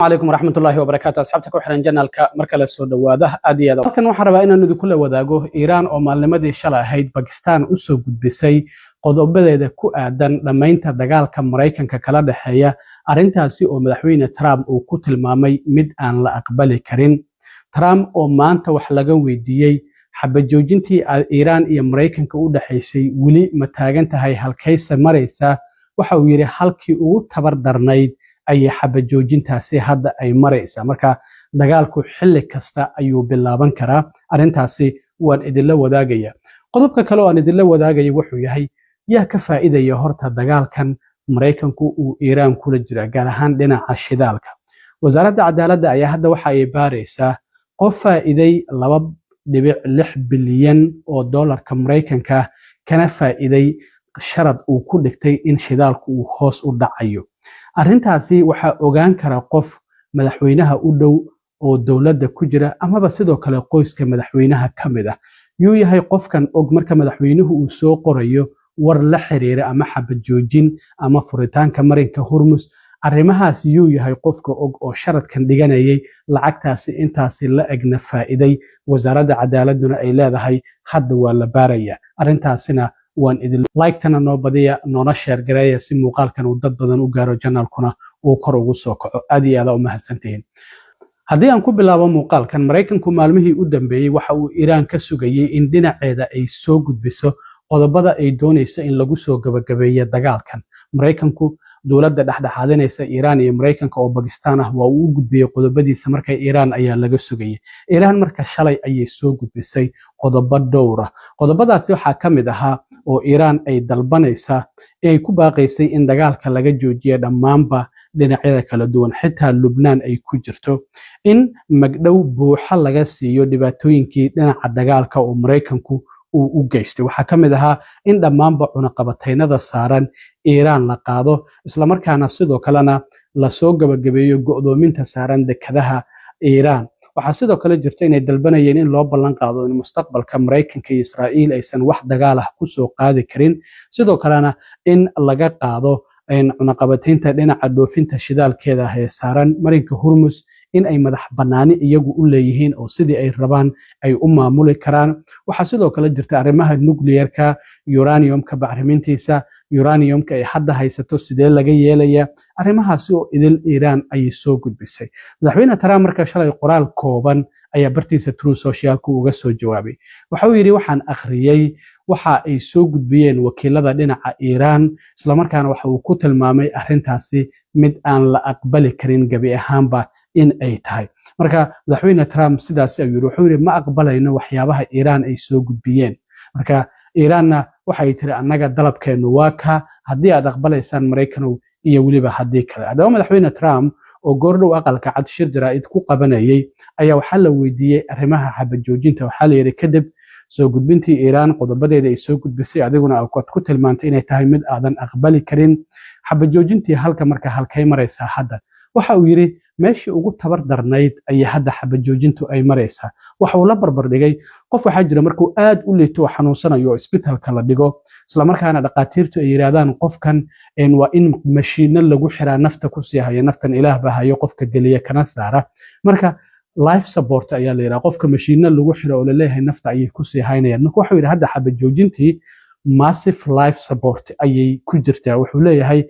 عليكم ورحمة الله وبركاته أصحابتك وحرن جنالك مركز السود وده أدي هذا لكن waxaan rabaa inaan idinku la wadaago Iran oo maalnimadii shalay ahayd Pakistan u soo gudbisay qodobadeeda ku aadan dhamaynta dagaalka Mareykanka kala dhaxeeya arintaasi oo madaxweyne Trump uu ku tilmaamay mid aan la aqbali karin Trump oo maanta wax laga weydiiyay xabajoojintii Iran iyo Mareykanka u dhaxaysay wali ma taagan tahay halkaysa maraysa waxa uu yiri halkii ugu tabar darnayd ay xabajoojintaasi hadda ay maraysa marka dagaalku xilli kasta ayuu bilaaban karaa arintaasi waan idin wadaagaya qodobka kale oo aan idin wadaagaya wuxuu yahay yaa ka faa'iidaya horta dagaalkan Mareykanku uu Iran kula jira gaar ahaan dhinaca shidaalka wasaaradda cadaaladda ayaa hadda waxa ay baaraysaa qof faa'iiday 2.6 bilyan oo dollarka Mareykanka kana faa'iiday sharad uu ku dhigtay in shidaalku uu hoos u dhacayo arintaasi waxa ogaan kara qof madaxweynaha u dhow oo dawladda ku jira amaba sidoo kale qoyska madaxweynaha kamid ah yuu yahay qofkan og marka madaxweynuhu uu soo qorayo war la xiriira ama xabajoojin ama furitaanka marinka Hormuz arrimahaas yuu yahay qofka og oo sharadkan dhiganayay lacagtaasi intaasi la egna faa'iiday wasaaradda cadaaladuna ay leedahay hadda waa la baaraya arintaasina waan idin like-tana noo badiya noona share gareeya si muuqaalkan uu dad badan u gaaro channelkuna uu kor ugu soo kaco aad iyo aad u mahadsantihiin haddii aan ku bilaabo muuqaalkan Mareykanku maalmihii u dambeeyay waxa uu Iran ka sugayay in dhinaceeda ay soo gudbiso qodobada ay doonayso in lagu soo gabagabeeyo dagaalkan Mareykanku dawladda dhexdhexaadinaysa Iran iyo Mareykanka oo Pakistan ah waa uu gudbiyay qodobadiisa markay Iran ayaa laga sugayay Iran marka shalay ayay soo gudbisay qodobo dhowr ah qodobadaasi waxa kamid ahaa oo Iran ay dalbanaysa ay ku baaqaysay in dagaalka laga joojiyo dhamaanba dhinacyada kala duwan xitaa Lubnaan ay ku jirto in magdhow buuxa laga siiyo dhibaatooyinkii dhinaca dagaalka oo Mareykanku uu u geystay waxa kamid ahaa in dhamaanba cunaqabataynada saaran Iran la qaado isla markaana sidoo kalena la soo gabagabeeyo go'doominta saaran dekadaha Iran waxa sidoo kale jirta inay dalbanayeen in loo ballan qaado in mustaqbalka Mareykanka iyo Israa'iil aysan wax dagaal ah ku soo qaadi karin sidoo kalena in laga qaado cunaqabataynta dhinaca dhoofinta shidaalkeeda ee saaran marinka Hormuz in ay madax banaani iyagu u leeyihiin oo sidii ay rabaan ay u maamuli karaan waxa sidoo kale jirta arrimaha nuclearka uraniumka bacrimintiisa uraniumka ay hadda haysato sidee laga yeelaya arrimahaasi oo idil Iran ay soo gudbisay madaxweyne Trump marka shalay qoraal kooban ayaa bartiisa True Social-ku uga soo jawaabay waxa uu yiri waxaan akhriyay waxa ay soo gudbiyeen wakiilada dhinaca Iran isla markaana waxa uu ku tilmaamay arrintaasi mid aan la aqbali karin gabi ahaanba in ay tahay marka madaxweyne Trump sidaas ayuu yiri wuxuu yiri ma aqbalayno waxyaabaha Iran ay soo gudbiyeen marka Iranna waxay tiri annaga dalabkeenu waa ka haddii aad aqbalaysaan Mareykanku iyo waliba haddii kale hadaba madaxweyne Trump oo goordhow aqalka cad shir jaraa'id ku qabanayay ayaa waxa la weydiiyay arrimaha xabajoojinta waxa la yiri kadib soo gudbintii Iran qodobadeeda ay soo gudbisay adiguna aad ku tilmaantay inay tahay mid aadan aqbali karin xabajoojintii halka marka halkay maraysa hadda waxa uu yiri meeshii ugu tabar darnayd ay hadda xabajoojintu ay maraysa waxa uu la barbar dhigay qof waxa jira markuu aad u leeto xanuunsanayo isbitaalka la dhigo isla markaana dhaqaatiirtu ay yiraahdaan qofkan waa in mashiino lagu xiraa nafta ku sii haya naftan ilaah baa hayo qofka galiya kana saara marka life support ayaa la yiraahdaa qofka mashiino lagu xiro oo la leeyahay nafta ayay ku sii haynayaan marka waxa uu yiri hadda xabajoojintii massive life support ayay ku jirtaa wuxuu leeyahay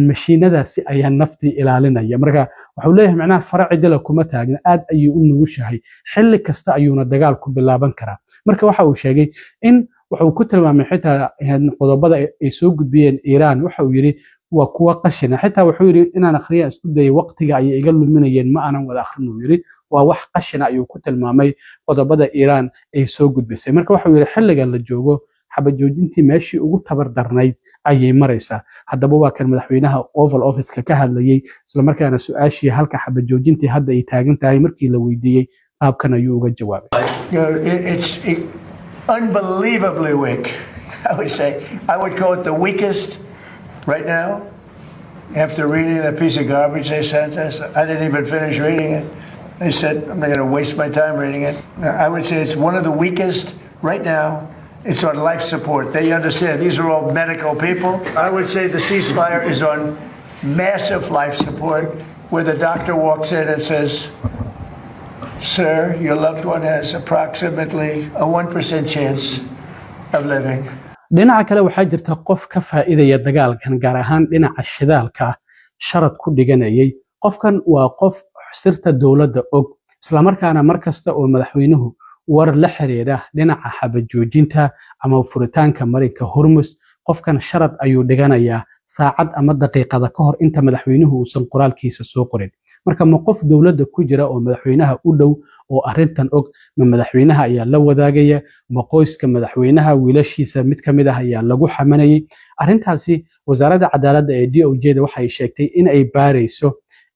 mashiinadaasi ayaa naftii ilaalinaya marka wuxuu leeyahay macnaha farcidila kuma taagna aad ayuu u nugushahay xilli kasta ayuuna dagaal ku bilaaban karaa marka waxa uu sheegay in wuxuu ku tilmaamay xitaa qodobada ay soo gudbiyeen Iran waxa uu yiri waa kuwa qashina xitaa wuxuu yiri inaan akhriyo isku dayay waqtiga ay iga luminayeen ma aanan wada akhrin uu yiri waa wax qashina ayuu ku tilmaamay qodobada Iran ay soo gudbisay marka waxa uu yiri xilligan la joogo xabajoojintii meeshii ugu tabar darnayd ayay maraysaa haddaba waa kan madaxweynaha Oval Office ka hadlayay isla markaana su'aashii halka xabajoojintii hadda ay taagan tahay markii la weydiiyay qaabkan ayuu uga jawaabay It's unbelievably weak. I would say I would call it the weakest right now. After reading the piece of garbage they sent us, I didn't even finish reading it. They said I'm not going to waste my time reading it. I would say it's one of the weakest right now. It's on life support. They understand these are all medical people. I would say the ceasefire is on massive life support. where the doctor walks in and says, "Sir, your loved one has approximately a 1% chance of living." dhinaca kale waxaa jirta qof ka faa'iidaya dagaalkan gaar ahaan dhinaca shidaalka sharad ku dhiganayay qofkan waa qof sirta dowladda og isla markaana markasta oo madaxweynuhu war la xiriira dhinaca xabajoojinta ama furitaanka marinka Hormuz qofkan sharad ayuu dhiganayaa saacad ama daqiiqada ka hor inta madaxweynuhu uusan qoraalkiisa soo qorin marka ma qof dowladda ku jira oo madaxweynaha u dhow oo arrintan og ma madaxweynaha ayaa la wadaagaya ma qoyska madaxweynaha wiilashiisa mid kamid ah ayaa lagu xamanayay arrintaasi wasaaradda cadaaladda ee DOJ-da waxay sheegtay in ay baarayso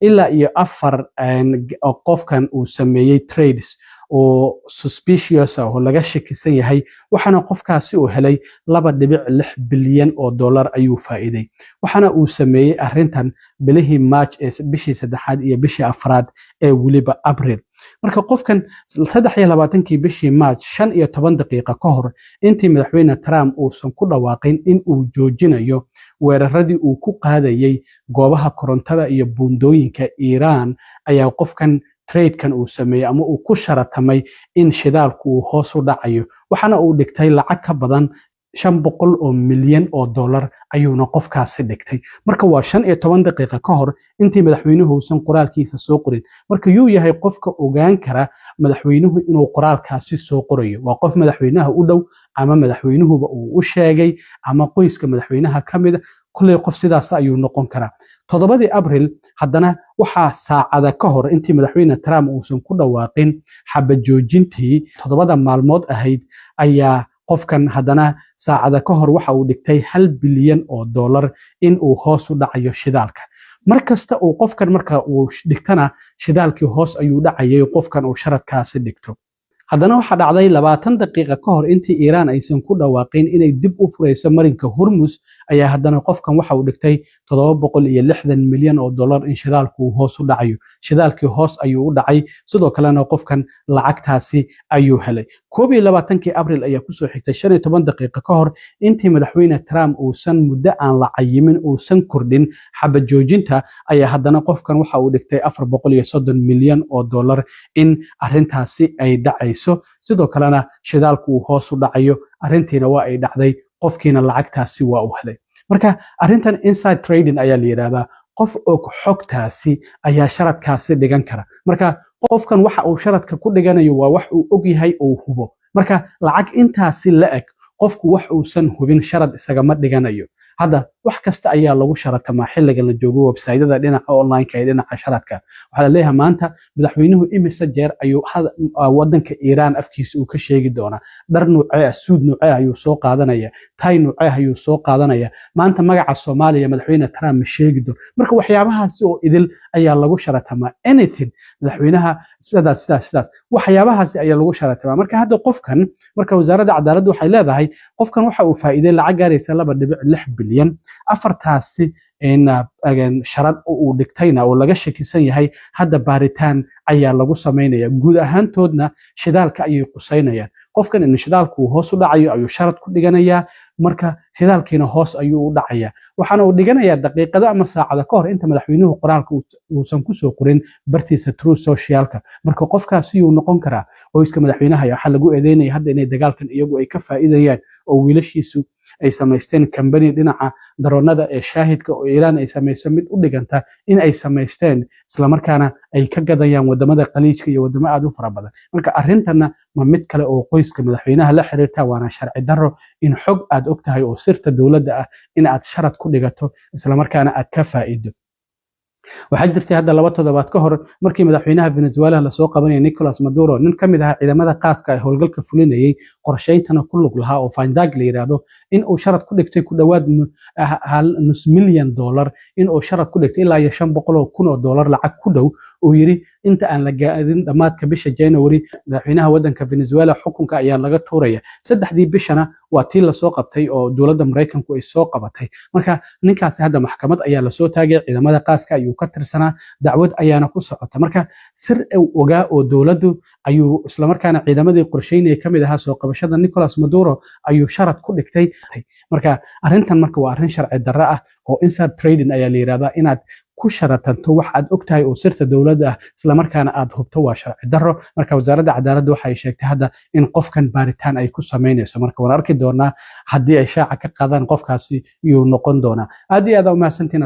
ilaa iyo 4 qofkan uu sameeyay trades oo suspicious oo laga shakisan yahay waxana qofkaasi uu helay 2.6 bilyan oo dollar ayuu faa'iiday waxana uu sameeyay arrintan bilihii March ee bishii 3aad iyo bishii 4aad ee waliba April marka qofkan 23kii bishii March 15 daqiiqo ka hor intii madaxweyne Trump uusan ku dhawaaqin in uu joojinayo weeraradii uu ku qaadayay goobaha korontada iyo buundooyinka Iran ayaa qofkan tradekan uu sameeyay ama uu ku sharatamay in shidaalku uu hoos u dhacayo waxana uu dhigtay lacag ka badan 500 milyan oo dollar ayuuna qofkaasi dhigtay marka waa 15 daqiiqo ka hor intii madaxweynuhu uusan qoraalkiisa soo qorin marka yuu yahay qofka ogaan kara madaxweynuhu inuu qoraalkaasi soo qorayo waa qof madaxweynaha u dhow ama madaxweynuhuba uu u sheegay ama qoyska madaxweynaha kamid kulay qof sidaas ayuu noqon karaa 7 April haddana waxaa saacada ka hor intii madaxweyne Trump uusan ku dhawaaqin xabajoojintii 7 maalmood ahayd ayaa qofkan haddana saacada ka hor waxa uu dhigtay 1 bilyan oo dollar in uu hoos u dhacayo shidaalka markasta uu qofkan marka uu dhigtana shidaalkii hoos ayuu dhacayay qofkan uu sharadkaasi dhigto haddana waxa dhacday 20 daqiiqo ka hor intii Iran aysan ku dhawaaqin inay dib u fureyso marinka Hormuz ayaa haddana qofkan waxa uu dhigtay 760 milyan oo dollar in shidaalku hoos u dhacayo shidaalkii hoos ayuu u dhacay sidoo kalena qofkan lacagtaasi ayuu helay 22 April ayaa ku soo xigtay 15 daqiiqo ka hor intii madaxweyne Trump uusan muddo aan la cayimin uusan kordhin xabajoojinta ayaa haddana qofkan waxa uu dhigtay 430 milyan oo dollar in arrintaasi ay dhacayso sidoo kalena shidaalku uu hoos u dhacayo arrintiina waa ay dhacday qofkiina lacagtaasi waa uu helay marka arrintan inside trading ayaa la yiraahdaa qof og xogtaasi ayaa sharadkaasi dhigan kara marka qofkan waxa uu sharadka ku dhiganayo waa wax uu og yahay oo hubo marka lacag intaasi la eg qofku wax uusan hubin sharad isaga ma dhiganayo hadda wax kasta ayaa lagu sharatamaa xilligan la joogo website-yada dhinaca online-ka ee dhinaca sharadka waxa la leeyahay maanta madaxweynuhu imise jeer ayuu wadanka Iran afkiisa uu ka sheegi doonaa dhar nuucee suud nuucee ayuu soo qaadanaya tay nuucee ayuu soo qaadanaya maanta magaca Soomaaliya madaxweyne Trump ma sheegi doono marka waxyaabahaasi oo idil ayaa lagu sharatamaa anything madaxweynaha sidaas waxyaabahaasi ayaa lagu sharatamaa marka hadda qofkan marka wasaaradda cadaaladda waxay leedahay qofkan waxa uu faa'iiday lacag gaaraysa 2.6 bilyan afartaasi sharad uu dhigtayna oo laga shakisan yahay hadda baaritaan ayaa lagu sameynaya guud ahaantoodna shidaalka ayay qusaynayaan qofkan in shidaalku hoos u dhacayo ayuu sharad ku dhiganayaa marka shidaalkiina hoos ayuu u dhacayaa waxaana uu dhiganayaa daqiiqado ama saacado ka hor inta madaxweynuhu qoraalka uusan ku soo qorin bartiisa True Socialka marka qofkaasi uu noqon karaa qoyska madaxweynaha waxa lagu eedeynaya hadda inay dagaalkan iyagu ay ka faa'iidayaan oo wiilashiisu ay samaysteen company dhinaca daroonada ee shaahidka oo Iran ay samayso mid u dhiganta in ay samaysteen isla markaana ay ka gadayaan wadamada qaliijka iyo wadamo aad u fara badan marka arintana ma mid kale oo qoyska madaxweynaha la xiriirta waana sharci darro in xog aad ogtahay oo sirta dawladda ah in aad sharad ku dhigato isla markaana aad ka faa'iido waxaa jirtay hadda 2 toddobaad ka hor markii madaxweynaha Venezuela la soo qabanayay Nicolas Maduro nin kamid ah ciidamada qaaska ah howlgalka fulinayay qorsheyntana ku lug lahaa oo Fandag la yiraahdo in uu sharad ku dhigtay ku dhawaad $500 milyan in uu sharad ku dhigtay ilaa $500,000 lacag ku dhow oo yiri inta aan la gaadin dhamaadka bisha January madaxweynaha wadanka Venezuela xukunka ayaa laga tuuraya saddexdii bishana waa tii la soo qabtay oo dawladda Mareykanku ay soo qabatay marka ninkaasi hadda maxkamad ayaa la soo taagay ciidamada qaaska ayuu ka tirsanaa dacwad ayaana ku socota marka sir ogaa oo dawladdu ayuu isla markaana ciidamadii qorsheynay kamid ahaa soo qabashada Nicolas Maduro ayuu sharad ku dhigtay marka arrintan marka waa arrin sharci darro ah oo inside trading ayaa la yiraahdaa inaad ku sharatanto wax aad ogtahay oo sirta dowladda ah isla markaana aad hubto waa sharci darro marka wasaaradda cadaaladda waxay sheegtay hadda in qofkan baaritaan ay ku sameynayso marka waan arki doonaa haddii ay shaaca ka qaadaan qofkaasi iyuu noqon doonaa aad iyo aad u mahadsantihiin